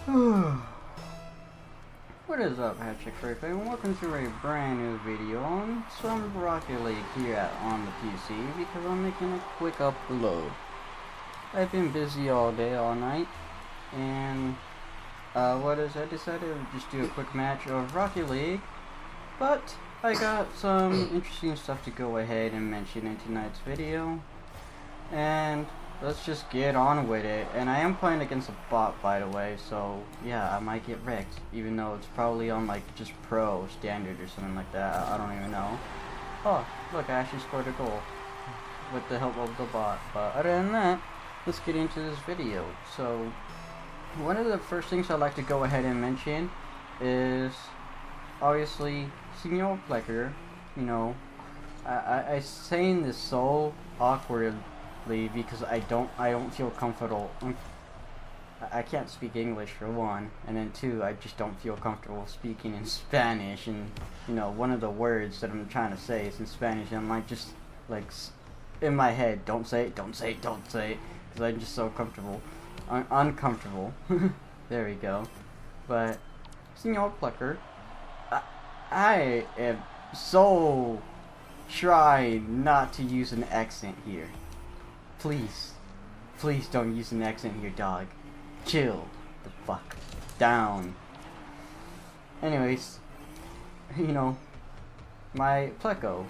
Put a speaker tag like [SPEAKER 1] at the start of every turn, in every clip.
[SPEAKER 1] What is up, FURRYPACK, and welcome to a brand new video on some Rocket League here on the PC because I'm making a quick upload. I've been busy all day, all night, and I decided to just do a quick match of Rocket League, but I got some interesting stuff to go ahead and mention in tonight's video, and let's just get on with it. And I am playing against a bot, by the way, so yeah, I might get wrecked, even though it's probably on like just pro standard or something like that. I don't even know. Oh, look, I actually scored a goal with the help of the bot. But other than that, let's get into this video. So one of the first things I'd like to go ahead and mention is obviously Senior Plecker. You know, I saying this so awkward because I don't feel comfortable. I can't speak English for one, and then two, I just don't feel comfortable speaking in Spanish. And you know, one of the words that I'm trying to say is in Spanish, and I'm like just like in my head, don't say it, don't say it, don't say it, because I'm just so comfortable, uncomfortable. There we go. But Senor Plucker, I am so trying not to use an accent here. Please don't use an accent here, dog. Chill the fuck down. Anyways, you know, my Pleco.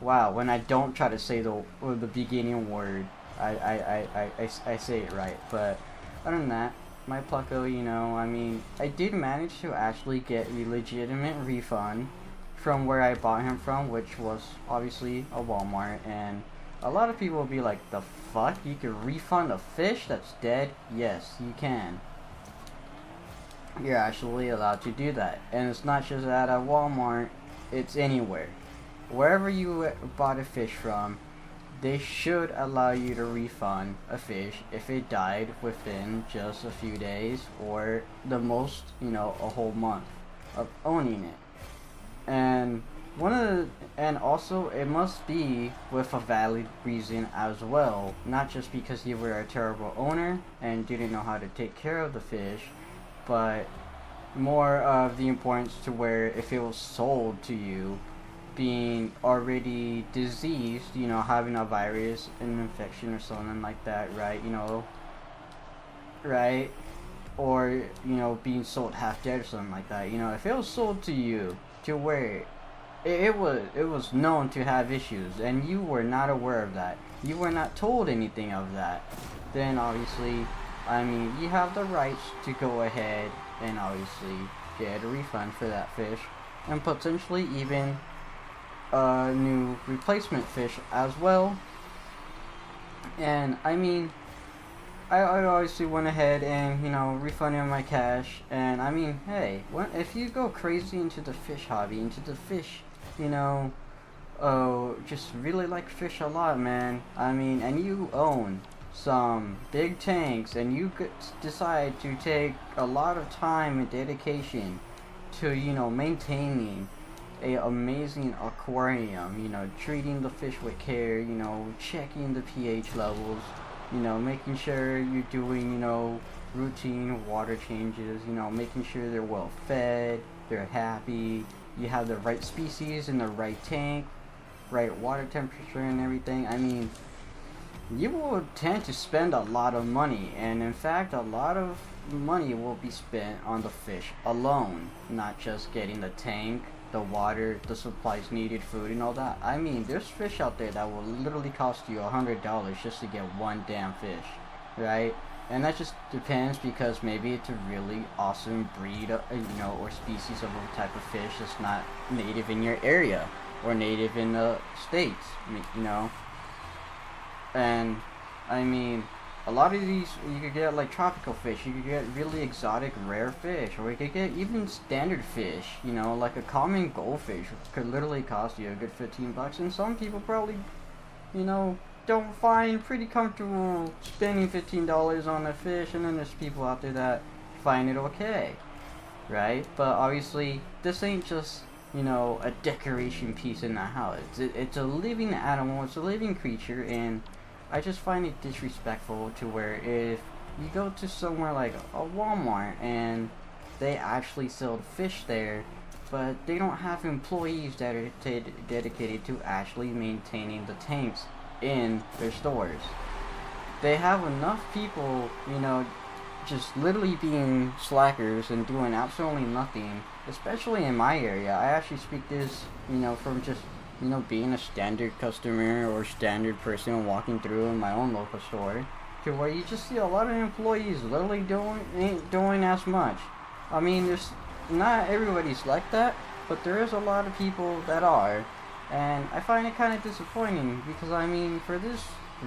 [SPEAKER 1] Wow, when I don't try to say the beginning word, I say it right. But other than that, my Pleco, you know, I mean, I did manage to actually get a legitimate refund from where I bought him from, which was obviously a Walmart. And a lot of people will be like, the fuck? You can refund a fish that's dead? Yes, you can. You're actually allowed to do that. And it's not just at a Walmart, it's anywhere. Wherever you bought a fish from, they should allow you to refund a fish if it died within just a few days, or the most, you know, a whole month of owning it. And also it must be with a valid reason as well, not just because you were a terrible owner and didn't know how to take care of the fish, but more of the importance to where if it was sold to you being already diseased, you know, having a virus, an infection or something like that, right? You know, right? Or, you know, being sold half dead or something like that. You know, if it was sold to you to where it was known to have issues and you were not aware of that, you were not told anything of that, then obviously, I mean, you have the rights to go ahead and obviously get a refund for that fish, and potentially even a new replacement fish as well. And I mean, I obviously went ahead and, you know, refunded my cash. And I mean, hey, if you go crazy into the fish hobby, into the fish, you know, just really like fish a lot, man. I mean, and you own some big tanks, and you decide to take a lot of time and dedication to, you know, maintaining a amazing aquarium, you know, treating the fish with care, you know, checking the pH levels, you know, making sure you're doing, you know, routine water changes, you know, making sure they're well fed, they're happy, you have the right species in the right tank, right water temperature and everything. I mean, you will tend to spend a lot of money, and in fact, a lot of money will be spent on the fish alone, not just getting the tank, the water, the supplies needed, food, and all that. I mean, there's fish out there that will literally cost you $100 just to get one damn fish, right? And that just depends, because maybe it's a really awesome breed, you know, or species of a type of fish that's not native in your area or native in the States, you know. And I mean, a lot of these, you could get like tropical fish, you could get really exotic rare fish, or you could get even standard fish, you know, like a common goldfish could literally cost you a good $15. And some people probably, you know, don't find pretty comfortable spending $15 on a fish, and then there's people out there that find it okay, right? But obviously, this ain't just, you know, a decoration piece in the house. It's a living animal, it's a living creature, and I just find it disrespectful to where if you go to somewhere like a Walmart and they actually sell fish there, but they don't have employees that are dedicated to actually maintaining the tanks in their stores. They have enough people, just literally being slackers and doing absolutely nothing, especially in my area. I actually speak this, from just, being a standard customer or standard person walking through in my own local store, to where you just see a lot of employees literally ain't doing as much. I mean, there's not everybody's like that, but there is a lot of people that are, and I find it kind of disappointing because, I mean, for this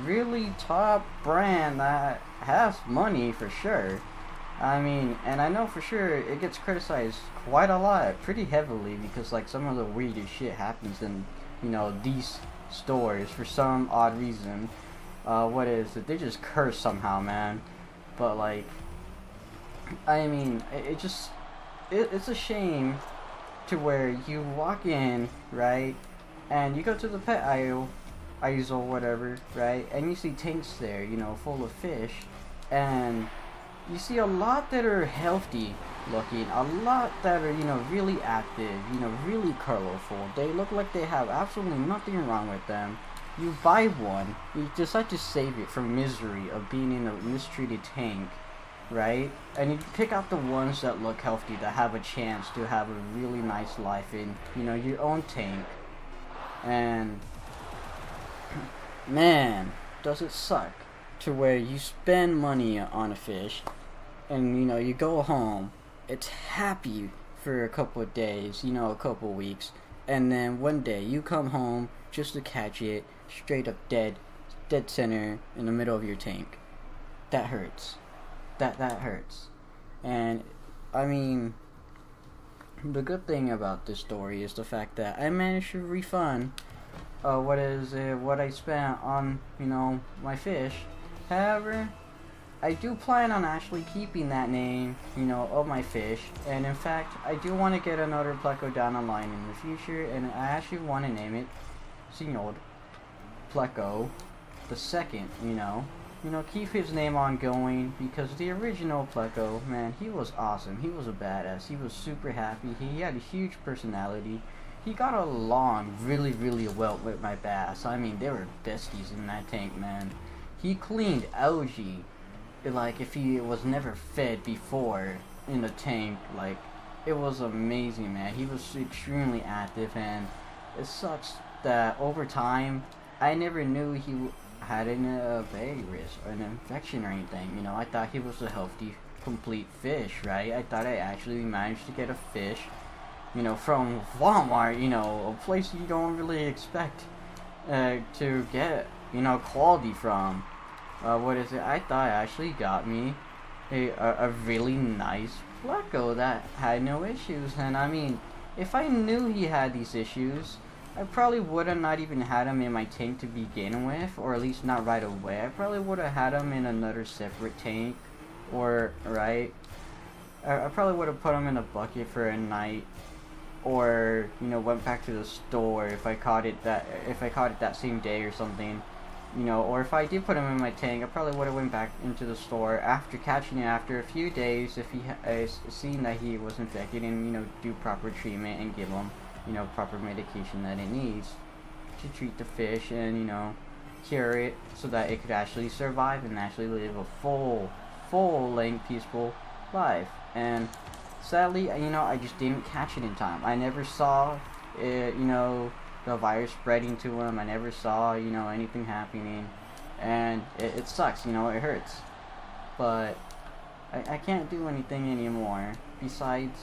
[SPEAKER 1] really top brand that has money for sure, I mean, and I know for sure it gets criticized quite a lot, pretty heavily, because like some of the weirdest shit happens in, these stores for some odd reason. What is it? They just curse somehow, man. But like, I mean, it's a shame to where you walk in, right, and you go to the pet aisle or whatever, right, and you see tanks there, full of fish, and you see a lot that are healthy looking, a lot that are, really active, really colorful. They look like they have absolutely nothing wrong with them. You buy one, you decide to save it from misery of being in a mistreated tank, right? And you pick out the ones that look healthy, that have a chance to have a really nice life in, your own tank. And man, does it suck to where you spend money on a fish and, you go home, it's happy for a couple of days, a couple of weeks, and then one day you come home just to catch it straight up dead center in the middle of your tank. That hurts. That hurts. And I mean, the good thing about this story is the fact that I managed to refund what I spent on, my fish. However, I do plan on actually keeping that name, of my fish, and in fact, I do want to get another Pleco down the line in the future, and I actually want to name it Senor Pleco the second, keep his name on going, because the original Pleco, man, he was awesome. He was a badass. He was super happy. He had a huge personality. He got along really, really well with my bass. I mean, they were besties in that tank, man. He cleaned algae, like, if he was never fed before in the tank. Like, it was amazing, man. He was extremely active, and it sucks that over time, I never knew he had a virus or an infection or anything. I thought he was a healthy, complete fish, right? I thought I actually managed to get a fish, from Walmart, a place you don't really expect to get, quality from. I thought I actually got me a really nice Pleco that had no issues. And I mean, if I knew he had these issues, I probably would have not even had him in my tank to begin with, or at least not right away. I probably would have had him in another separate tank, or, right? I probably would have put him in a bucket for a night, or, went back to the store if I caught it that same day or something. Or if I did put him in my tank, I probably would have went back into the store after catching it after a few days if he seen that he was infected, and, do proper treatment and give him, proper medication that it needs to treat the fish and, cure it so that it could actually survive and actually live a full-length, peaceful life. And sadly, I just didn't catch it in time. I never saw it, the virus spreading to him. I never saw, anything happening. And it sucks, it hurts. But I can't do anything anymore. Besides,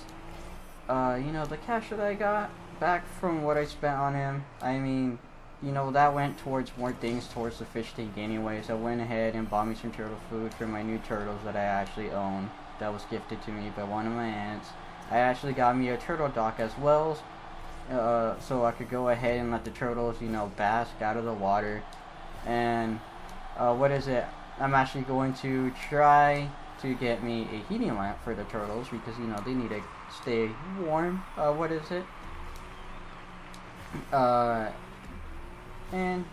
[SPEAKER 1] the cash that I got back from what I spent on him, I mean, that went towards more things towards the fish tank anyways. I went ahead and bought me some turtle food for my new turtles that I actually own. That was gifted to me by one of my aunts. I actually got me a turtle dock as well, so I could go ahead and let the turtles, bask out of the water. And, I'm actually going to try to get me a heating lamp for the turtles, because, they need to stay warm. And,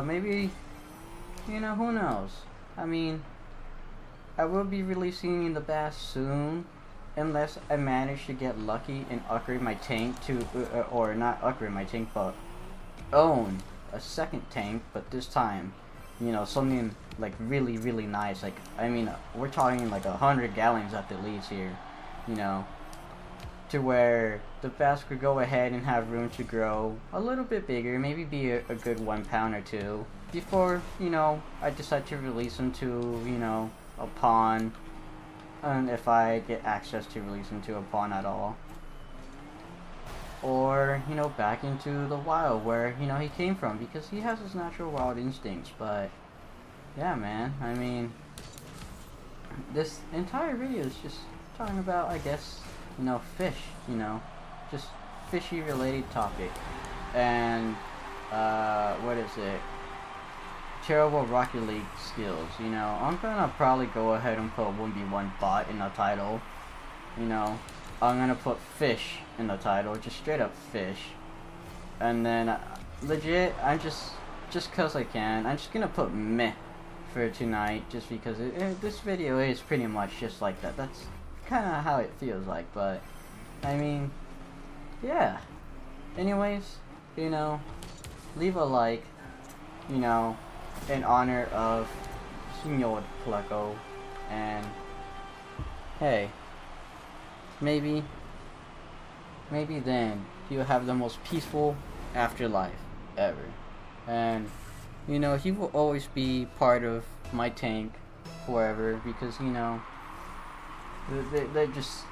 [SPEAKER 1] maybe, who knows? I mean, I will be releasing the bass soon, unless I manage to get lucky and upgrade my tank to, or not upgrade my tank, but own a second tank, but this time, you know, something like really, really nice. Like, I mean, we're talking like 100 gallons at the least here, you know, to where the bass could go ahead and have room to grow a little bit bigger, maybe be a good 1 pound or 2, before, you know, I decide to release them to, you know, a pond, and if I get access to release them to a pond at all. Or, you know, back into the wild where, you know, he came from, because he has his natural wild instincts. But yeah, man, I mean, this entire video is just talking about, I guess, you know, fish, you know, just fishy related topic. And what is it, terrible Rocket League skills. You know, I'm gonna probably go ahead and put 1v1 bot in the title. You know, I'm gonna put fish in the title, just straight up fish. And then legit, I'm just cause I can, I'm just gonna put meh for tonight, just because this video is pretty much just like that. That's kind of how it feels like. But I mean, yeah, anyways, you know, leave a like, you know, in honor of Senor Pleco, and hey, maybe then he'll have the most peaceful afterlife ever. And you know, he will always be part of my tank forever, because, you know, they're just,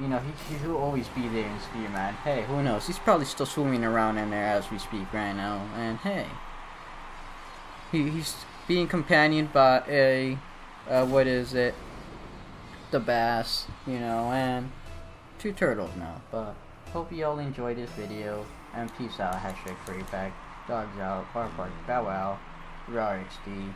[SPEAKER 1] you know, he'll always be there in Spearman. Hey, who knows, he's probably still swimming around in there as we speak right now. And hey, he's being companioned by a what is it, the bass, you know, and 2 turtles now. But hope you all enjoyed this video, and peace out. #FurryPack. Dogs out. FURRYPACK. Bow wow. RXD.